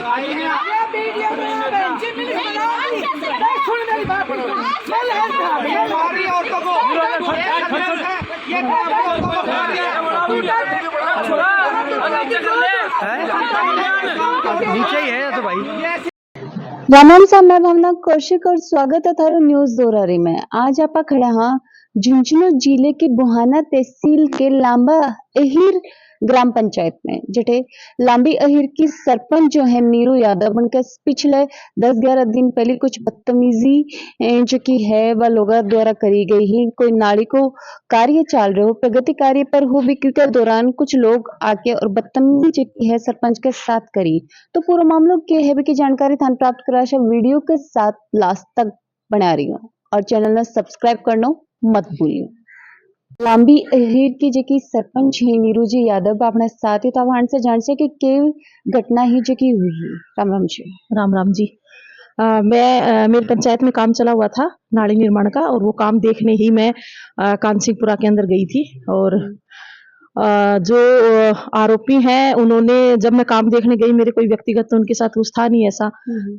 नीचे ही है तो भाई। राम राम साहब, मैं भावना कौशिक और स्वागत है थारो न्यूज दोरारी में। आज आप खड़े हाँ झुंझुनू जिले के बुहाना तहसील के लांबा अहिर ग्राम पंचायत में, जटे लांबी अहिर की सरपंच जो है नीरू यादव, उनके पिछले 10-11 दिन पहले कुछ बदतमीजी जो की है वह लोगों द्वारा करी गई ही। कोई नाली को कार्य चल रहे हो, प्रगति कार्य पर हो बिक्री के दौरान कुछ लोग आके और बदतमीजी जो की है सरपंच के साथ करी। तो पूरा मामला क्या है की जानकारी थान प्राप्त करा वीडियो के साथ लास्ट तक बना रही हूँ और चैनल ने सब्सक्राइब करना मत भूलियो। लांबी अहिर की जेकी सरपंच है नीरू जी यादव अपने साथ ही था वहां से जान से कि के घटना ही जो की हुई है। राम राम जी। राम राम जी। मैं मेरी पंचायत में काम चला हुआ था नाली निर्माण का, और वो काम देखने ही मैं कानसिंहपुरा के अंदर गई थी। और जो आरोपी हैं उन्होंने, जब मैं काम देखने गई, मेरे कोई व्यक्तिगत तो उनके साथ कुछ था नहीं ऐसा,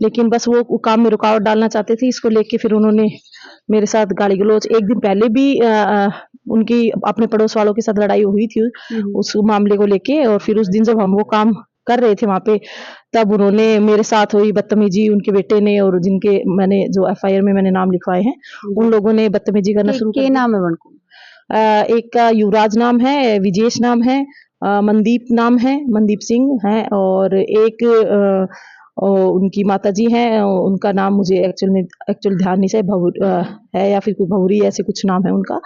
लेकिन बस वो काम में रुकावट डालना चाहते थे। इसको लेके फिर उन्होंने मेरे साथ गाली गलौज, एक दिन पहले भी उनकी अपने पड़ोस वालों के साथ लड़ाई हुई थी उस मामले को लेके। और फिर उस दिन जब हम वो काम कर रहे थे वहां पे, तब उन्होंने मेरे साथ हुई बदतमीजी, उनके बेटे ने, और जिनके मैंने जो एफआईआर में मैंने नाम लिखवाए हैं उन लोगों ने बदतमीजी करना शुरू कर दिया। नाम है उनको? एक का युवराज नाम है, विजेश नाम है, मनदीप नाम है, मनदीप सिंह है, और एक उनकी माताजी हैं, उनका नाम मुझे एक्चुअल ध्यान नहीं है, या फिर कोई भौरी ऐसे कुछ नाम है उनका।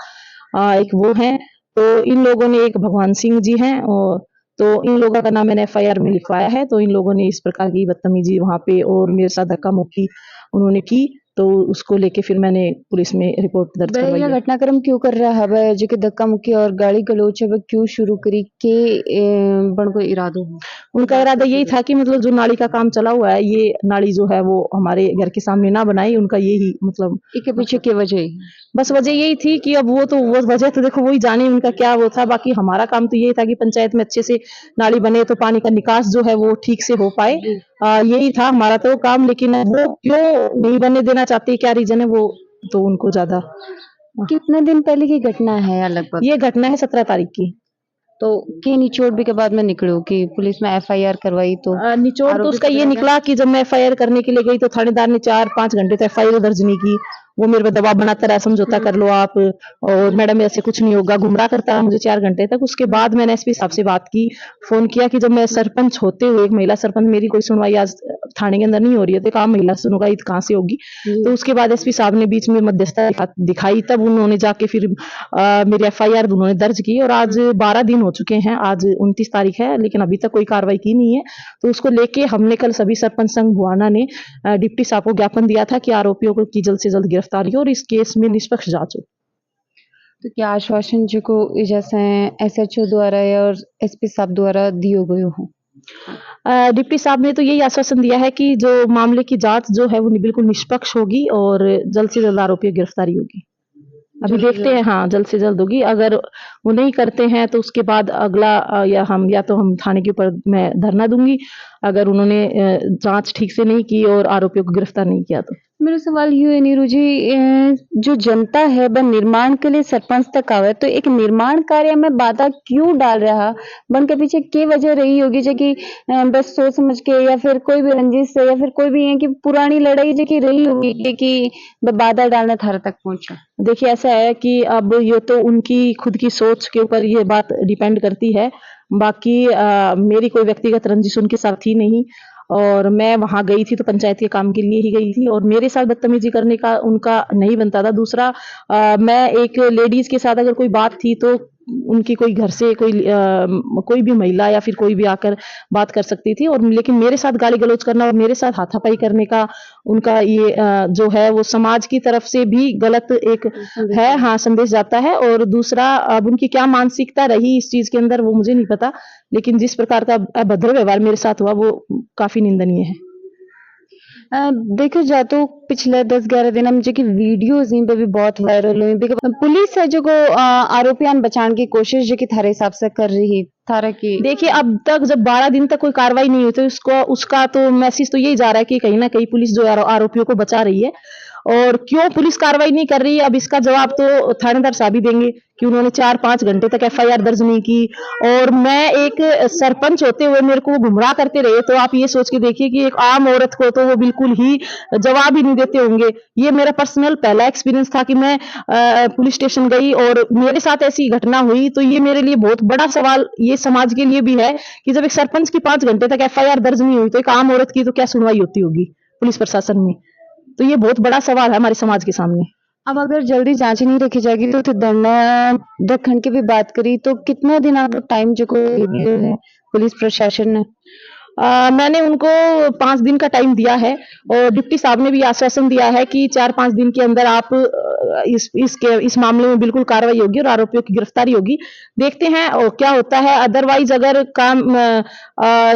एक वो है। तो इन लोगों ने, एक भगवान सिंह जी हैं, और तो इन लोगों का नाम मैंने एफआईआर में लिखवाया है। तो इन लोगों ने इस प्रकार की बदतमीजी वहां पे और मेरे साथ धक्का मुक्की उन्होंने की, तो उसको लेके फिर मैंने पुलिस में रिपोर्ट दर्ज करवाई है। घटनाक्रम क्यों कर रहा है जो कि धक्का मुक्की और गाली गलौज है वह क्यों शुरू करी के बड़ को इरादो है? उनका इरादा यही था कि मतलब जो नाली का काम चला हुआ है, ये नाली जो है वो हमारे घर के सामने ना बनाई। उनका यही मतलब, इसके पीछे की वजह? बस वजह यही थी कि अब वो वजह तो देखो वही जाने उनका क्या वो था। बाकी हमारा काम तो यही था कि पंचायत में अच्छे से नाली बने, तो पानी का निकास जो है वो ठीक से हो पाए। यही था हमारा तो काम। लेकिन वो क्यों नहीं बनने देना चाहती, क्या रीजन है, वो तो उनको ज्यादा। कितने दिन पहले की घटना है लगभग? ये घटना है 17 तारीख की। तो के निचोड़ भी के बाद में निकलो कि पुलिस में एफआईआर करवाई? तो निचोड़ तो उसका ये निकला कि जब मैं एफआईआर करने के लिए गई तो थानेदार ने 4-5 घंटे तो एफआईआर दर्ज नहीं की। वो मेरे पे दबाव बनाता रहा, समझौता कर लो आप, और मैडम ऐसे कुछ नहीं होगा, गुमराह करता रहा मुझे 4 घंटे तक। उसके बाद मैंने एसपी साहब से बात की, फोन किया कि जब मैं सरपंच होते हुए, एक महिला सरपंच, मेरी कोई सुनवाई आज थाने के अंदर नहीं हो रही है, तो काम महिला सुनवाई कहाँ से होगी। तो उसके बाद एसपी साहब ने बीच में मध्यस्थता दिखाई, तब उन्होंने जाके फिर मेरी एफआईआर उन्होंने दर्ज की। और आज 12 दिन हो चुके हैं, आज 29 तारीख है, लेकिन अभी तक कोई कार्रवाई की नहीं है। तो उसको लेके हमने कल सभी सरपंच संघ बुहाना ने डिप्टी साहब को ज्ञापन दिया था कि आरोपियों को की जल्द से जल्द गिरफ्तारी हो और इस केस में निष्पक्ष जांच हो। तो क्या आश्वासन जो को जैसे एसएचओ द्वारा और एसपी साहब द्वारा दियो गयो हो? डिप्टी साहब ने तो यही आश्वासन दिया है कि जो मामले की जांच जो है वो बिल्कुल निष्पक्ष होगी और जल्द से जल्द आरोपियों की गिरफ्तारी होगी। अभी देखते हैं, हाँ जल्द से जल्द होगी। अगर वो नहीं करते हैं तो उसके बाद अगला या तो हम थाने के ऊपर मैं धरना दूंगी, अगर उन्होंने जांच ठीक से नहीं की और आरोपियों को गिरफ्तार नहीं किया तो। मेरा सवाल ये है नीरू जी, जो जनता है वह निर्माण के लिए सरपंच तक आवे, तो एक निर्माण कार्य में बाधा क्यों डाल रहा? बन के पीछे क्या वजह रही होगी जो कि बस सोच समझ के या फिर कोई भी रंजिश से या फिर कोई भी है कि पुरानी लड़ाई जो कि रही होगी कि बाधा डालने थारे तक पहुंचा? देखिए ऐसा है कि अब ये तो उनकी खुद की सोच के ऊपर ये बात डिपेंड करती है। बाकी मेरी कोई व्यक्तिगत रंजिश उनके साथ थी नहीं, और मैं वहां गई थी तो पंचायत के काम के लिए ही गई थी, और मेरे साथ बदतमीजी करने का उनका नहीं बनता था। दूसरा, मैं एक लेडीज के साथ अगर कोई बात थी तो उनकी कोई घर से कोई भी महिला या फिर कोई भी आकर बात कर सकती थी, और लेकिन मेरे साथ गाली गलौज करना और मेरे साथ हाथापाई करने का उनका ये जो है वो समाज की तरफ से भी गलत एक है, हाँ संदेश जाता है। और दूसरा, अब उनकी क्या मानसिकता रही इस चीज के अंदर वो मुझे नहीं पता, लेकिन जिस प्रकार का अभद्र व्यवहार मेरे साथ हुआ वो काफी निंदनीय है। देखो जा तो पिछले 10-11 दिन में जेकी वीडियोस इन पे भी बहुत वायरल हुई बिकॉज़ पुलिस है जो को आरोपियान बचाने की कोशिश जेकी थारे हिसाब से कर रही थारा की देखिए अब तक जब 12 दिन तक कोई कार्रवाई नहीं हुई तो उसको उसका तो मैसेज तो यही जा रहा है कि कहीं ना कहीं पुलिस जो है आरोपियों को बचा रही है। और क्यों पुलिस कार्रवाई नहीं कर रही है अब इसका जवाब तो थानेदार साहब ही देंगे कि उन्होंने 4-5 घंटे तक एफआईआर दर्ज नहीं की। और मैं एक सरपंच होते हुए मेरे को वो गुमराह करते रहे तो आप ये सोच के देखिए कि एक आम औरत को तो वो बिल्कुल ही जवाब ही नहीं देते होंगे। ये मेरा पर्सनल पहला एक्सपीरियंस था कि मैं पुलिस स्टेशन गई और मेरे साथ ऐसी घटना हुई तो ये मेरे लिए बहुत बड़ा सवाल ये समाज के लिए भी है कि जब एक सरपंच की 5 घंटे तक एफआईआर दर्ज नहीं हुई तो एक आम औरत की तो क्या सुनवाई होती होगी पुलिस प्रशासन में। तो ये बहुत बड़ा सवाल है हमारे समाज के सामने। अब अगर जल्दी जांच नहीं रखी जाएगी तो धरना रखने की भी बात करी तो कितना दिन आप टाइम जो को पुलिस प्रशासन ने मैंने उनको 5 दिन का टाइम दिया है और डिप्टी साहब ने भी आश्वासन दिया है कि 4-5 दिन के अंदर आप इस मामले में बिल्कुल कार्रवाई होगी और आरोपियों की गिरफ्तारी होगी। देखते हैं और क्या होता है। अदरवाइज अगर काम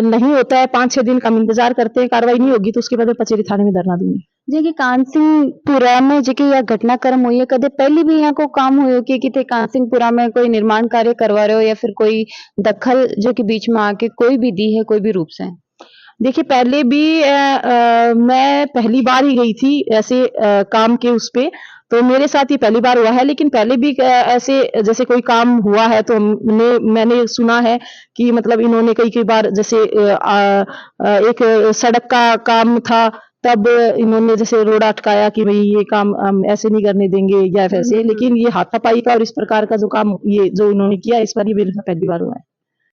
नहीं होता है 5-6 दिन का हम इंतजार करते हैं कार्रवाई नहीं होगी तो उसके बाद मैं पचेरी थाने में धरना दूंगी। जेकी कानसिंहपुरा में जेकी यह घटनाक्रम हुई है कदे पहले भी यहाँ को काम हुई कि किते कानसिंहपुरा में कोई निर्माण कार्य करवा रहे हो या फिर कोई दखल जो कि बीच में आके कोई भी दी है कोई भी रूप से। देखिए पहले भी मैं पहली बार ही गई थी ऐसे काम के उस पे तो मेरे साथ ये पहली बार हुआ है। लेकिन पहले भी ऐसे जैसे कोई काम हुआ है तो मैंने सुना है कि मतलब इन्होंने कई बार जैसे एक सड़क का काम था तब इन्होंने जैसे रोड अटकाया कि भाई ये काम हम ऐसे नहीं करने देंगे या वैसे। लेकिन ये हाथापाई का और इस प्रकार का जो काम ये जो इन्होंने किया इस बार ये मेरे साथ पहली बार हुआ है।